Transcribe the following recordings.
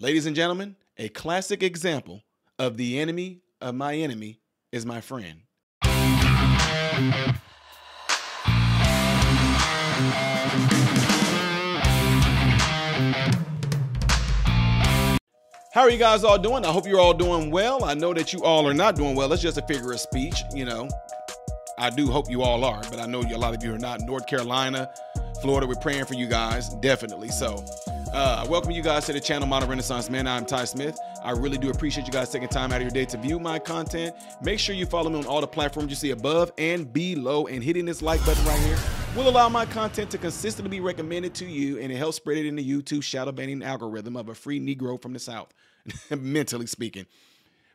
Ladies and gentlemen, a classic example of the enemy of my enemy is my friend. How are you guys all doing? I hope you're all doing well. I know that you all are not doing well. It's just a figure of speech, you know. I do hope you all are, but I know a lot of you are not. North Carolina, Florida, we're praying for you guys, definitely. So, welcome you guys to the channel, Modern Renaissance Man. I'm Ty Smith. I really do appreciate you guys taking time out of your day to view my content. Make sure you follow me on all the platforms you see above and below, and hitting this like button right here will allow my content to consistently be recommended to you, and it helps spread it in the YouTube shadow banning algorithm of a free Negro from the South, mentally speaking.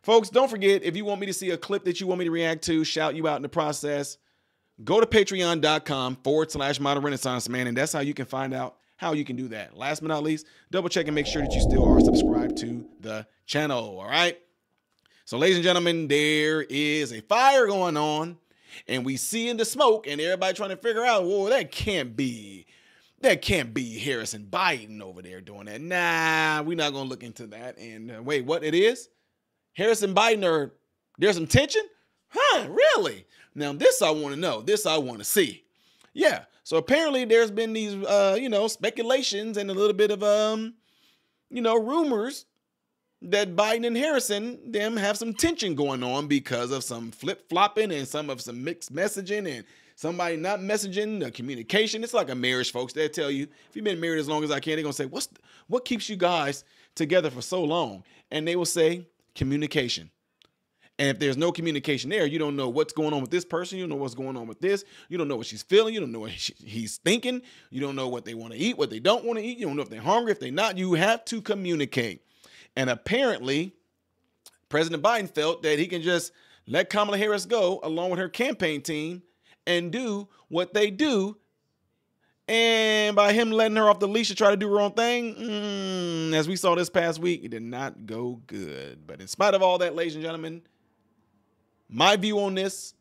Folks, don't forget, if you want me to see a clip that you want me to react to, shout you out in the process, go to patreon.com/Modern Renaissance Man, and that's how you can find out how you can do that. Last but not least, double check and make sure that you still are subscribed to the channel, all right? So, ladies and gentlemen, there is a fire going on, and we see in the smoke, and everybody trying to figure out, whoa, that can't be Harrison Biden over there doing that. Nah, we're not going to look into that. And wait, what it is? Harrison Biden, there's some tension? Huh, really? Now, this I want to know. This I want to see. Yeah, so apparently there's been these, speculations and a little bit of, rumors that Biden and Harrison, them have some tension going on because of some flip-flopping and some mixed messaging and somebody not messaging, the communication. It's like a marriage, folks. They'll tell you, if you've been married as long as I can, they're going to say, what keeps you guys together for so long? And they will say, communication. And if there's no communication there, you don't know what's going on with this person. You don't know what's going on with this. You don't know what she's feeling. You don't know what he's thinking. You don't know what they want to eat, what they don't want to eat. You don't know if they're hungry, if they're not. You have to communicate. And apparently, President Biden felt that he can just let Kamala Harris go along with her campaign team and do what they do. And by him letting her off the leash to try to do her own thing, as we saw this past week, it did not go good. But in spite of all that, ladies and gentlemen, my view on this,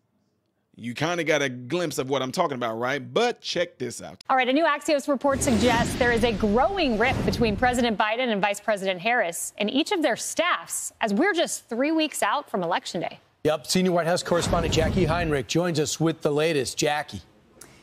you kind of got a glimpse of what I'm talking about, right? But check this out. All right, a new Axios report suggests there is a growing rift between President Biden and Vice President Harris and each of their staffs as we're just 3 weeks out from Election Day. Yep, senior White House correspondent Jackie Heinrich joins us with the latest. Jackie.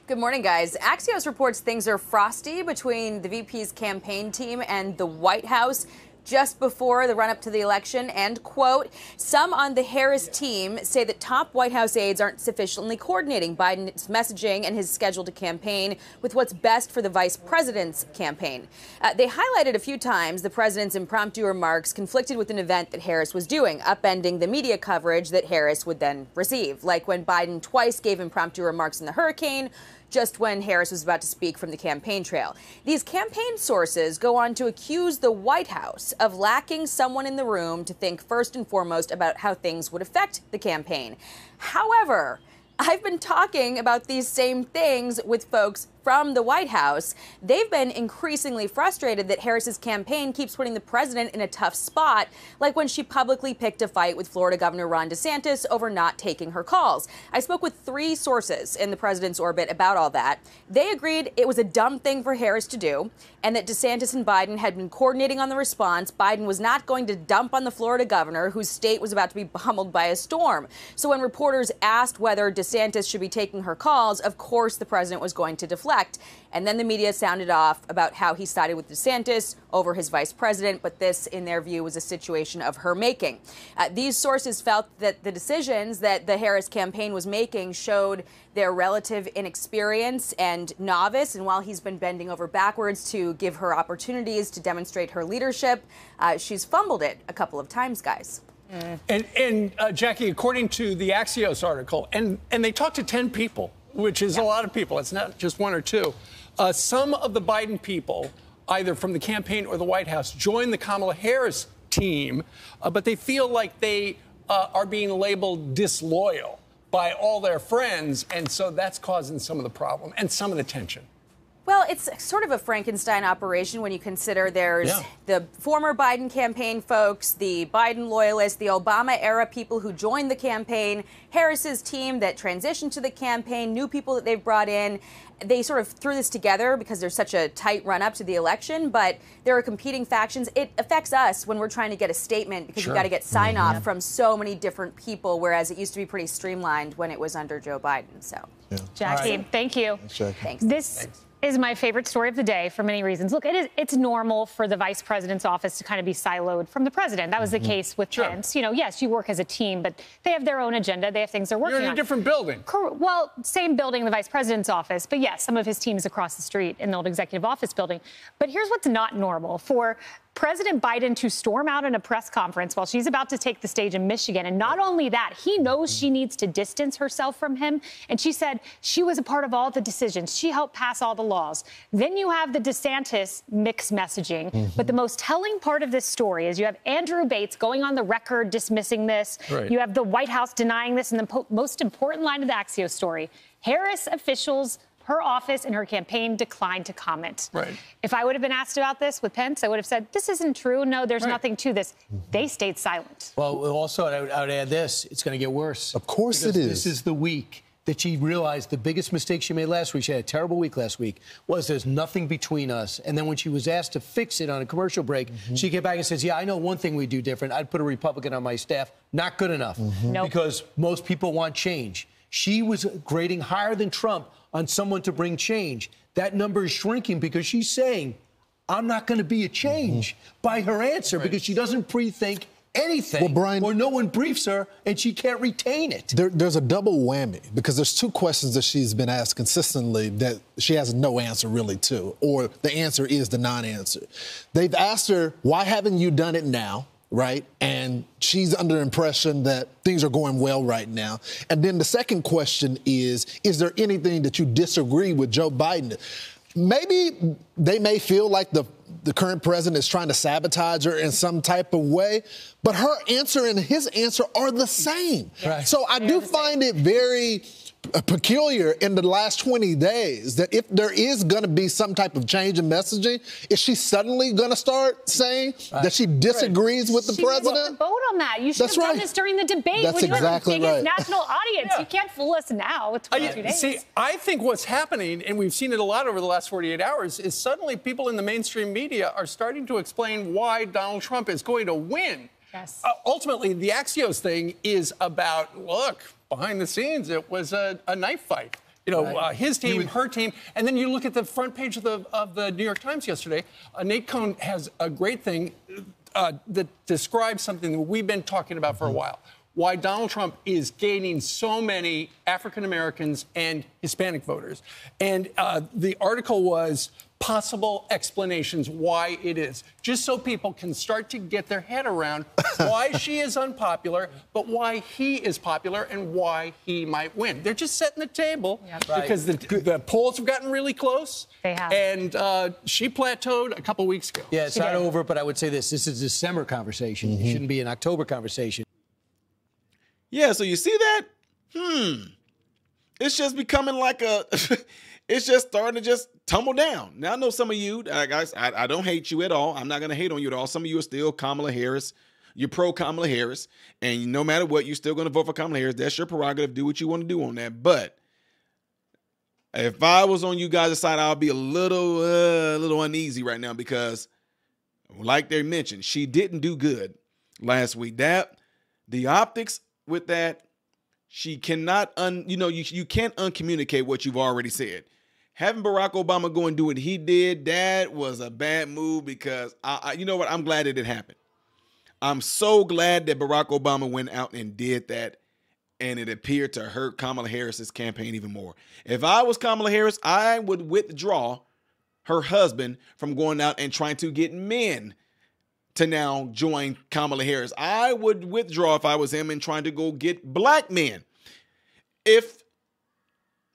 Good morning, guys. Axios reports things are frosty between the VP's campaign team and the White House just before the run-up to the election, and, quote, some on the Harris team say that top White House aides aren't sufficiently coordinating Biden's messaging and his schedule to campaign with what's best for the vice president's campaign. They highlighted a few times the president's impromptu remarks conflicted with an event that Harris was doing, upending the media coverage that Harris would then receive, like when Biden twice gave impromptu remarks in the hurricane, just when Harris was about to speak from the campaign trail. These campaign sources go on to accuse the White House of lacking someone in the room to think first and foremost about how things would affect the campaign. However, I've been talking about these same things with folks from the White House. They've been increasingly frustrated that Harris's campaign keeps putting the president in a tough spot, like when she publicly picked a fight with Florida Governor Ron DeSantis over not taking her calls. I spoke with 3 sources in the president's orbit about all that. They agreed it was a dumb thing for Harris to do, and that DeSantis and Biden had been coordinating on the response. Biden was not going to dump on the Florida governor, whose state was about to be pummeled by a storm. So when reporters asked whether DeSantis should be taking her calls, of course the president was going to deflect. And then the media sounded off about how he sided with DeSantis over his vice president, but this, in their view, was a situation of her making. These sources felt that the decisions that the Harris campaign was making showed their relative inexperience and novice, and while he's been bending over backwards to give her opportunities to demonstrate her leadership, she's fumbled it a couple of times, guys. And Jackie, according to the Axios article, and they talked to 10 people, which is a lot of people. It's not just 1 or 2. Some of the Biden people, either from the campaign or the White House, joined the Kamala Harris team, but they feel like they are being labeled disloyal by all their friends, and so that's causing some of the problem and some of the tension. Well, it's sort of a Frankenstein operation when you consider there's the former Biden campaign folks, the Biden loyalists, the Obama-era people who joined the campaign, Harris's team that transitioned to the campaign, new people that they've brought in. They sort of threw this together because there's such a tight run-up to the election, but there are competing factions. It affects us when we're trying to get a statement because you've got to get sign-off from so many different people, whereas it used to be pretty streamlined when it was under Joe Biden. So, Jackie, thank you. Thanks. This is my favorite story of the day for many reasons. Look, it's normal for the vice president's office to kind of be siloed from the president. That was the case with Pence. You know, yes, you work as a team, but they have their own agenda. They have things they're working on. You're in a different building. Well, same building, the vice president's office. But yes, some of his team is across the street in the old executive office building. But here's what's not normal. For President Biden to storm out in a press conference while she's about to take the stage in Michigan. And not only that, he knows she needs to distance herself from him. And she said she was a part of all the decisions. She helped pass all the laws. Then you have the DeSantis mixed messaging. But the most telling part of this story is you have Andrew Bates going on the record dismissing this. You have the White House denying this. And the most important line of the Axios story, Harris officials, her office and her campaign declined to comment. If I would have been asked about this with Pence, I would have said, this isn't true. No, there's nothing to this. They stayed silent. Well, also, I would add this. It's going to get worse. Of course it is. This is the week that she realized the biggest mistake she made last week, she had a terrible week last week, was there's nothing between us. And then when she was asked to fix it on a commercial break, she came back and says, yeah, I know one thing we do different. I'd put a Republican on my staff. Not good enough. Because most people want change. She was grading higher than Trump on someone to bring change. That number is shrinking because she's saying, I'm not going to be a change by her answer because she doesn't pre-think anything. Well, Brian, or no one briefs her and she can't retain it. There's a double whammy because there's two questions that she's been asked consistently that she has no answer really to, or the answer is the non-answer. They've asked her, why haven't you done it now? Right? And she's under the impression that things are going well right now. And then the second question is there anything that you disagree with Joe Biden? Maybe they may feel like the current president is trying to sabotage her in some type of way, but her answer and his answer are the same. So I do find it very peculiar in the last 20 days that if there is going to be some type of change in messaging, is she suddenly going to start saying that she disagrees with the president? She vote on that. You should have done this during the debate when you had the biggest national audience. You can't fool us now with 22 days. See, I think what's happening, and we've seen it a lot over the last 48 hours, is suddenly people in the mainstream media are starting to explain why Donald Trump is going to win. Ultimately, the Axios thing is about, look, behind the scenes, it was a knife fight. You know, his team, her team. And then you look at the front page of the New York Times yesterday. Nate Cohn has a great thing that describes something that we've been talking about for a while. Why Donald Trump is gaining so many African Americans and Hispanic voters. And the article was possible explanations why it is, just so people can start to get their head around why she is unpopular, but why he is popular and why he might win. They're just setting the table because the polls have gotten really close. They have. And she plateaued a couple weeks ago. Yeah, it's not over, but I would say this is a December conversation. It shouldn't be an October conversation. Yeah, so you see that? It's just becoming like a... It's just starting to just tumble down. Now, I know some of you, guys, I don't hate you at all. I'm not going to hate on you at all. Some of you are still Kamala Harris. You're pro-Kamala Harris. And no matter what, you're still going to vote for Kamala Harris. That's your prerogative. Do what you want to do on that. But if I was on you guys' side, I'll be a little uneasy right now because, like they mentioned, she didn't do good last week. The optics with that, she cannot, you can't uncommunicate what you've already said. Having Barack Obama go and do what he did, that was a bad move because, you know what, I'm glad it happened. I'm so glad that Barack Obama went out and did that, and it appeared to hurt Kamala Harris's campaign even more. If I was Kamala Harris, I would withdraw her husband from going out and trying to get men to now join Kamala Harris. I would withdraw if I was him and trying to go get black men. If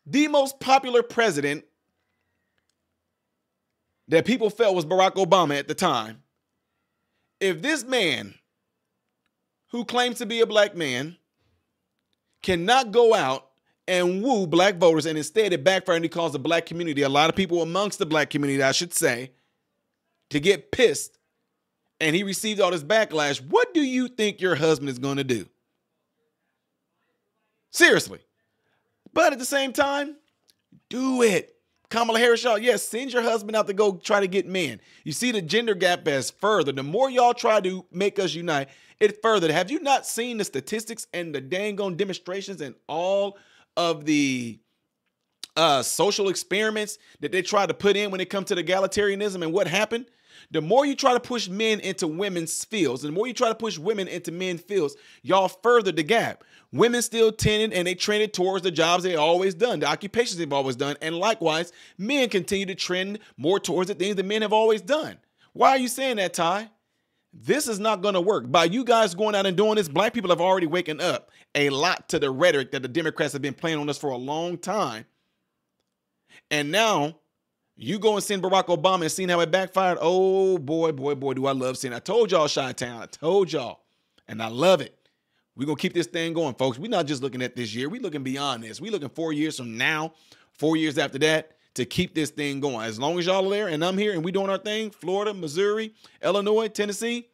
the most popular president that people felt was Barack Obama at the time, if this man who claims to be a black man cannot go out and woo black voters, and instead it backfired and he caused the black community, a lot of people amongst the black community, I should say, to get pissed, and he received all this backlash. What do you think your husband is going to do? Seriously. But at the same time, do it. Kamala Harris, y'all, yes, send your husband out to go try to get men. You see the gender gap as further. The more y'all try to make us unite, it further. Have you not seen the statistics and the dang on demonstrations and all of the social experiments that they try to put in when it comes to the egalitarianism and what happened? The more you try to push men into women's fields, and the more you try to push women into men's fields, y'all further the gap. Women still tended and they trended towards the jobs they always done, the occupations they've always done. And likewise, men continue to trend more towards the things that men have always done. Why are you saying that, Ty? This is not going to work. By you guys going out and doing this, black people have already waken up a lot to the rhetoric that the Democrats have been playing on us for a long time. And now you go and send Barack Obama and seeing how it backfired. Oh, boy, boy, boy, do I love seeing it. I told y'all, Chi-Town. I told y'all. And I love it. We're going to keep this thing going, folks. We're not just looking at this year. We're looking beyond this. We're looking 4 years from now, 4 years after that, to keep this thing going. As long as y'all are there and I'm here and we doing our thing, Florida, Missouri, Illinois, Tennessee,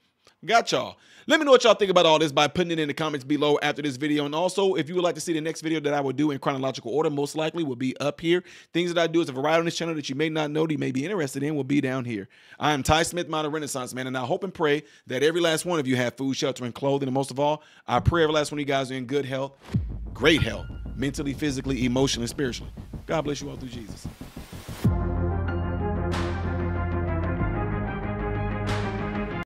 got y'all. Let me know what y'all think about all this by putting it in the comments below after this video. And also, if you would like to see the next video that I will do in chronological order, most likely will be up here. Things that I do is a variety on this channel that you may not know, that you may be interested in, will be down here. I am Ty Smith, Modern Renaissance Man, and I hope and pray that every last one of you have food, shelter, and clothing. And most of all, I pray every last one of you guys are in good health, great health, mentally, physically, emotionally, spiritually. God bless you all through Jesus.